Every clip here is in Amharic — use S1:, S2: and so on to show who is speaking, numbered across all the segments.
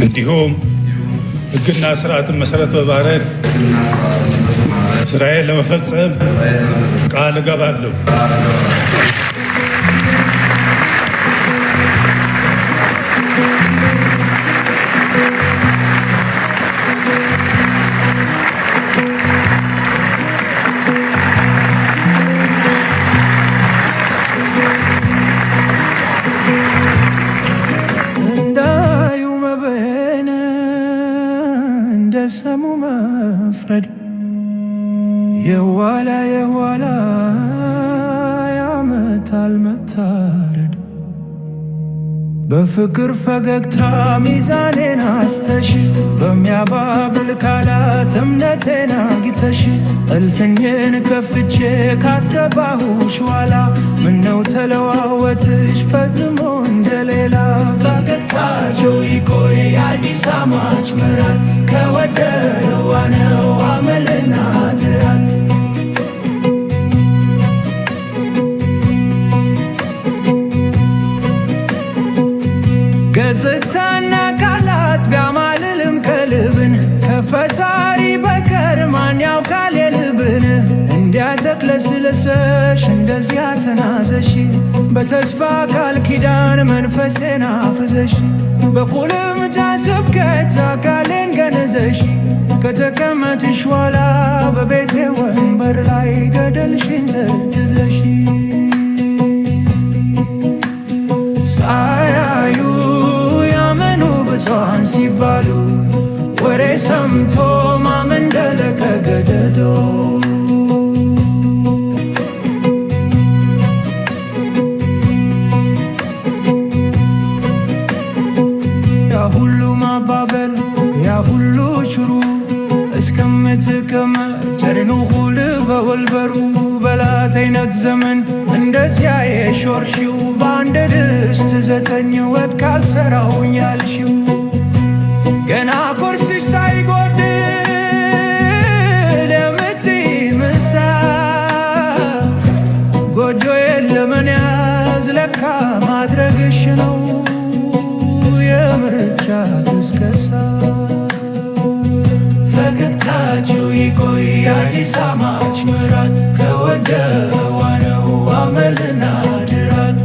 S1: እንዲሁም ሕግና ስርዓትን መሰረት በማድረግ ስራዬን ለመፈጸም ቃል እገባለሁ።
S2: ሰሙ መፍረድ የኋላ ያመታል መታረድ በፍቅር ፈገግታ ሚዛኔን አስተሽ በሚያባብል ቃላት እምነቴን አግኝተሽ እልፍኝን ከፍቼ ካስገባሁሽ ኋላ ምነው ተለዋወትሽ ፈጽሞ እንደሌላ ፈገግታቸው ይቆይ አዲስ አማች ምራት ከወደደዋ ነው አመልና ትራት ገጽታና ቃላት ቢያማልልም ከልብን ከፈጣሪ በቀር ማን ያውቃል የልብን እንዲያተክለስለሰሽ እንደዚያ ተናዘሽ በተስፋ ቃል ኪዳን መንፈሴን አፍዘሽ በቁልምጫ ስብከት አካሌን ገነዘሽ ከተቀመጥሽ ኋላ በቤቴ ወንበር ላይ ገደልሽን ተዝዘሽ ሳያዩ ያመኑ ብፁዓን ሲባሉ ወሬ ሰምቶ ማመን ደለቀ ገደዶ ያ ሁሉ ማባበል ያ ሁሉ ሽሩ እስከምትቀመጥ ጀርኑኹል በወልበሩ በላት አይነት ዘመን እንደዚያ የሾርሽው በአንድ ድስት 9 ወጥ ካልሰራሁኝ ያልሽው ገና ኮርስሽ ሳይጎድል የምትይ ምሳ ጎጆዬን ለመያዝ ለካ ማድረግሽ ነው የምርጫ ቅስቀሳ ፈገግታችሁ ይቆይ አዲስ አማች ምራት ከወደደዋ ነው አመልና ድራት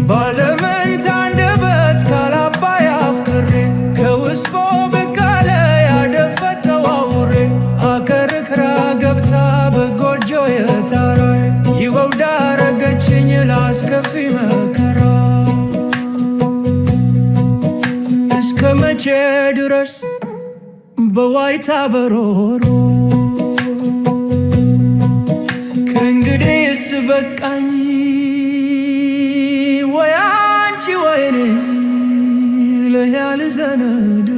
S2: ባለመንታ አንደበት ካላባይ አፍቅሬ ከውስጦ ብቃለ ያደፈጠው አውሬ አከርክራ ገብታ በጎጆ የጣራይ ይወው ዳረገችኝ ላስከፊ መከራ እስከ መቼ ድረስ በዋይታ በሮሮ ከእንግዲህስ በቃኝ ወይ አንቺ ወይኔ ለያል ዘነድ